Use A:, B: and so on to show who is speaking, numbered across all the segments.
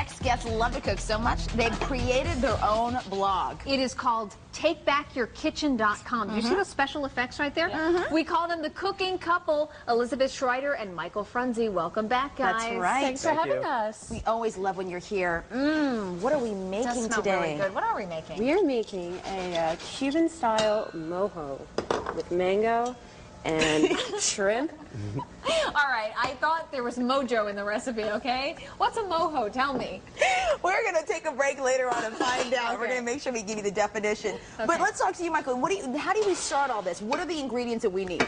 A: next guests love to cook so much, they've created their own blog.
B: It is called TakeBackYourKitchen.com. Do you see those special effects right there? We call them the cooking couple, Elizabeth Schreider and Michael Frunze. Welcome back, guys.
A: That's right.
C: Thanks for having us.
A: We always love when you're here. What are we making today?
B: Really good. What are we making?
C: We are making a Cuban-style mojo with mango and shrimp.
B: All right, I thought there was Mojo in the recipe, okay? What's a mojo? Tell me.
A: We're going to take a break later on and find out.
B: Okay.
A: We're going to make sure we give you the definition. But let's talk to you, Michael. How do we start all this? What are the ingredients that we need?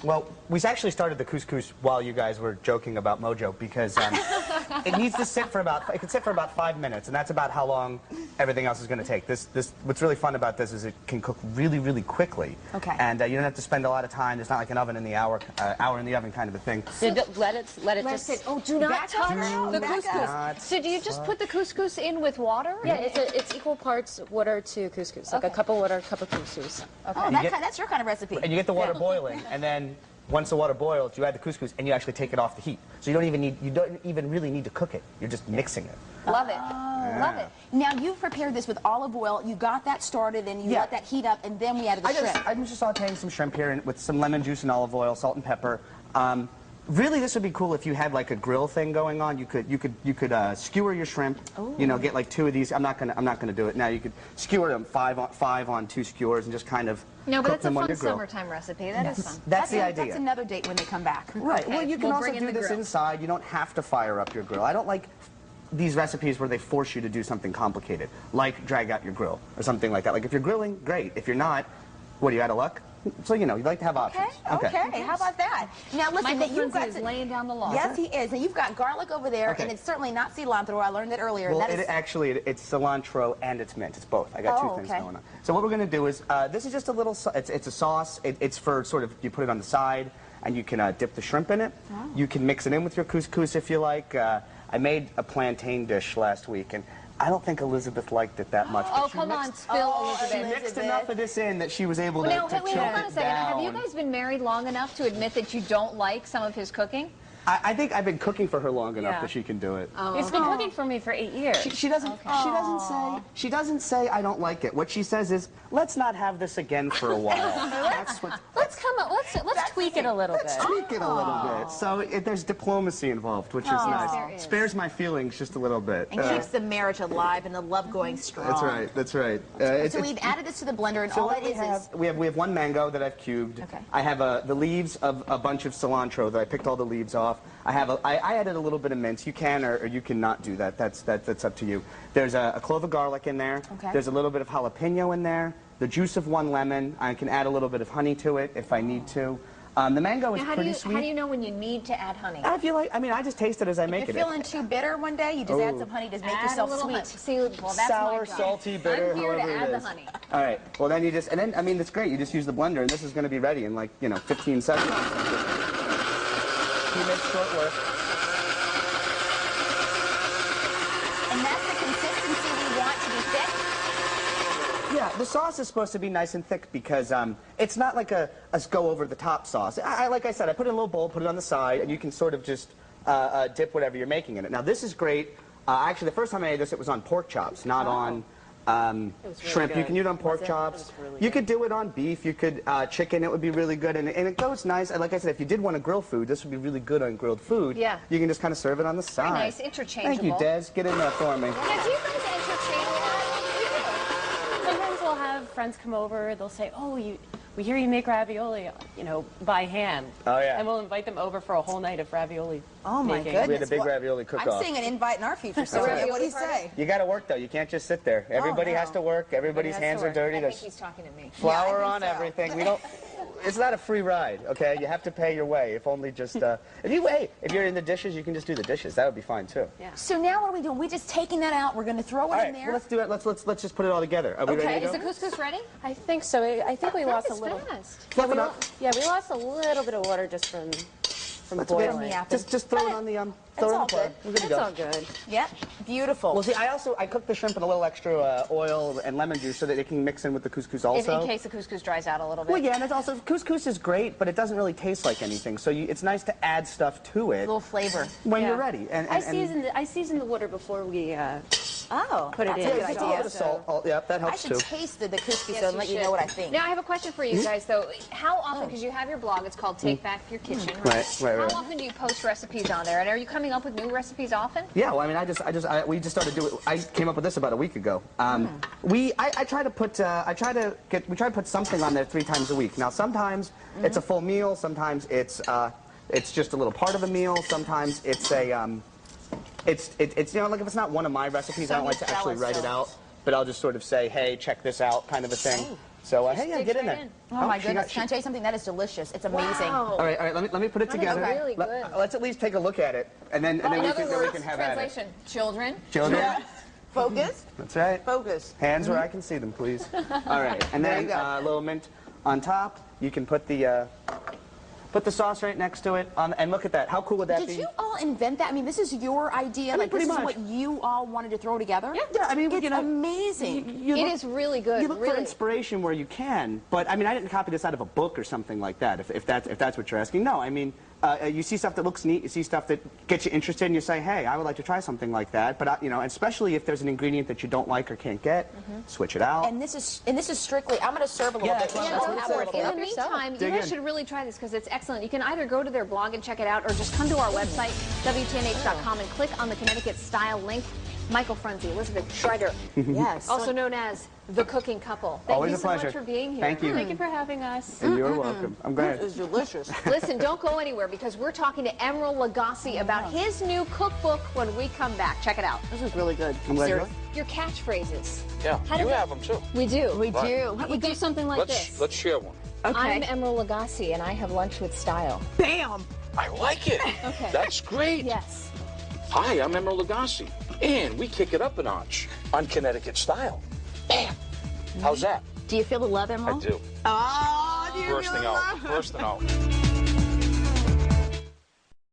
D: Well, we actually started the couscous while you guys were joking about Mojo because it needs to sit for it can sit for about 5 minutes, and that's about how long everything else is going to take. What's really fun about this is it can cook really, really quickly.
A: Okay.
D: And you don't have to spend a lot of time. There's not like an oven in the hour in the oven kind of a thing.
C: So let it just.
B: Oh, do not touch the couscous. So do you just put the couscous in with water?
C: Yeah, it's equal parts water to couscous, like a cup of water, cup of couscous.
A: Okay. Oh, that's your kind of recipe.
D: And you get the water boiling, and then once the water boils, you add the couscous, and you actually take it off the heat. So you don't even really need to cook it. You're just mixing it.
B: Love it.
A: Love it. Now, you've prepared this with olive oil. You got that started, and you let that heat up, and then we added the shrimp.
D: I'm just sauteing some shrimp here with some lemon juice and olive oil, salt and pepper. Really, this would be cool if you had like a grill thing going on. You could skewer your shrimp. Ooh. You know, get like 2 of these. I'm not gonna do it now. You could skewer them 5 on 2 skewers and just kind of cook them on your grill.
B: No, but it's a fun summertime recipe. That is fun.
D: That's the idea.
A: That's another date when they come back.
D: Right.
B: Okay.
D: Well, you can also do this inside. You don't have to fire up your grill. I don't like these recipes where they force you to do something complicated, like drag out your grill or something like that. Like if you're grilling, great. If you're not, what, are you out of luck? So, you know, you like to have options.
A: Okay. How about that? Now, listen,
B: Michael Frunze is laying down the law.
A: Yes, he is. And you've got garlic over there, and it's certainly not cilantro. I learned that earlier.
D: Well, it's cilantro and it's mint. It's both. I got 2 things going on. So what we're going to do is, this is just a little, it's a sauce. It's for sort of, you put it on the side, and you can dip the shrimp in it. Oh. You can mix it in with your couscous if you like. I made a plantain dish last week, and I don't think Elizabeth liked it that much.
B: Oh, come on, spill, Elizabeth.
D: She mixed enough of this in that she was able to
B: hold
D: choke
B: on a second.
D: down.
B: Have you guys been married long enough to admit that you don't like some of his cooking?
D: I think I've been cooking for her long enough that she can do it.
C: Oh. He's been cooking for me for 8 years.
D: She doesn't say I don't like it. What she says is, let's not have this again for a while.
C: Let's tweak it a little bit.
D: Let's tweak it a little bit. So there's diplomacy involved, which is nice. Spares my feelings just a little bit.
A: And keeps the marriage alive and the love going strong.
D: That's right.
A: So we've added this to the blender, and all it is
D: we have 1 mango that I've cubed.
A: Okay.
D: I have the leaves of a bunch of cilantro that I picked all the leaves off. I added a little bit of mint. You can or you cannot do that. That's up to you. There's a clove of garlic in there.
A: Okay.
D: There's a little bit of jalapeno in there. The juice of 1 lemon. I can add a little bit of honey to it if I need to. The mango is pretty sweet.
B: How do you know when you need to add honey?
D: I feel like, I just taste it as I make it.
A: If you're feeling too bitter one day, you just add some honey to make yourself sweet.
B: See, well, that's
D: sour, salty, bitter,
B: I'm here to
D: however
B: add
D: it
B: the
D: is.
B: honey.
D: All right. Well, then it's great. You just use the blender, and this is going to be ready in like 15 seconds. You make short work.
A: And that's the consistency we want to be thick?
D: Yeah, the sauce is supposed to be nice and thick because it's not like a go over the top sauce. Like I said, I put it in a little bowl, put it on the side, and you can sort of just dip whatever you're making in it. Now, this is great. Actually, the first time I made this, it was on pork chops, not on shrimp. You can use it on pork chops. You could do it on beef. You could chicken. It would be really good. And it goes nice. Like I said, if you did want to grill food, this would be really good on grilled food.
B: Yeah.
D: You can just kind of serve it on the side.
B: Very nice, interchangeable.
D: Thank you, Des. Get in there for me.
B: Now, do you guys interchange that?
C: Sometimes we'll have friends come over. They'll say, "Oh, we hear you make ravioli, by hand."
D: Oh yeah.
C: And we'll invite them over for a whole night of ravioli.
A: Oh my
C: making.
A: goodness.
D: We had a big ravioli cook-off.
A: I'm seeing an invite in our future, so what do you say?
D: You got to work though. You can't just sit there. Everybody has to work. Everybody's hands are dirty.
B: I think he's talking to me.
D: Flour on everything. We don't. It's not a free ride, okay? You have to pay your way. If only just if you're in the dishes, you can just do the dishes. That would be fine too.
C: Yeah.
A: So now what are we doing? We're just taking that out. We're going to throw it in there.
D: Well, let's do it. Let's just put it all together. Are we ready to go?
B: Is the couscous ready?
C: I think so. I think we lost a little.
B: Fast.
D: Fluff it up.
C: Yeah, we lost a little bit of water just from from
D: That's okay.
C: boiling.
D: Just throw it on the throw it on the fire. We're good to
C: It's
D: go.
C: all good.
A: Yep, beautiful.
D: Well, see, I cook the shrimp in a little extra oil and lemon juice so that it can mix in with the couscous also.
B: In case the couscous dries out a little bit.
D: Well, yeah, and it's also couscous is great, but it doesn't really taste like anything. So it's nice to add stuff to it
A: A little flavor.
D: when
C: Yeah.
D: you're ready.
C: I season the water before we
A: Oh,
C: put it
A: that's
C: in.
A: a good
D: Just a
A: idea.
D: little bit of salt. Oh, yeah, that
A: I
D: helps
A: should
D: too.
A: taste the couscous
B: Yes,
A: and let you know what I think.
B: Now, I have a question for you guys, though. How often, because you have your blog, it's called Take Back Your Kitchen, right?
D: Right.
B: How often do you post recipes on there? And are you coming up with new recipes often?
D: Yeah, well, I mean, we just started doing. I came up with this about a week ago. I try to put we try to put something on there 3 times a week. Now, sometimes it's a full meal. Sometimes it's just a little part of a meal. Sometimes it's a it's you know, like if it's not one of my recipes, I don't like to actually write it out, but I'll just sort of say, hey, check this out, kind of a thing. So hey, yeah, get in there.
A: Oh my goodness! Can I tell you something? That is delicious. It's amazing.
B: Wow.
D: All right. Let me put it together.
B: really good.
D: Let's at least take a look at it, and then
B: In
D: we
B: other
D: can
B: words,
D: have at it.
B: translation, children.
D: Children.
A: Focus.
D: That's right.
A: Focus.
D: Hands where I can see them, please. All right, and
A: There
D: then
A: you go.
D: a little mint on top. You can put the sauce right next to it. And look at that. How cool would that be?
A: Did you all invent that? I mean, this is your idea.
D: mean,
A: Like, this
D: pretty
A: is
D: much.
A: what you all wanted to throw together?
D: Yeah, I mean,
A: it's
D: you know,
A: amazing.
D: You
B: It
D: look-
B: is really good.
D: You look
B: really.
D: for inspiration where you can, but I mean, I didn't copy this out of a book or something like that. If that's what you're asking, no. I mean, you see stuff that looks neat, you see stuff that gets you interested, and you say, hey, I would like to try something like that. But you know, especially if there's an ingredient that you don't like or can't get, switch it out.
A: And this is strictly. I'm going to serve a little
D: Yeah,
A: bit.
D: that's
A: Let's
D: what it
A: have a
D: says.
A: little
B: In
A: bit.
B: the meantime, you
D: Dig
B: guys
D: in.
B: should really try this because it's excellent. You can either go to their blog and check it out or just come to our website, WTNH.com, and click on the Connecticut Style link. Michael Frunze, Elizabeth Schreider,
A: Yes.
B: also known as The Cooking Couple. Thank
D: Always
B: you
D: a
B: so
D: pleasure.
B: much for being here.
D: Thank you.
C: Thank you for having us.
D: And you're welcome. I'm glad.
A: It's delicious.
B: Listen, don't go anywhere because we're talking to Emeril Lagasse about his new cookbook when we come back. Check it out.
A: This is really good.
D: I'm glad you're
A: Seriously.
B: Your catchphrases.
E: Yeah,
B: How does
E: you
B: that-
E: have them too.
B: We do.
A: We
E: Right.
A: do.
B: We do something like this.
E: Let's share one.
B: I'm Emeril Lagasse, and I have lunch with style.
A: Bam.
E: I like it.
B: Okay.
E: That's great.
B: Yes.
E: Hi, I'm Emeril Lagasse, and we kick it up a notch on Connecticut Style. Bam. How's that?
A: Do you feel the love,
E: I
A: Emerald?
E: do.
A: Oh, do you
E: Bursting
A: feel the
E: out.
A: love?
E: Bursting out.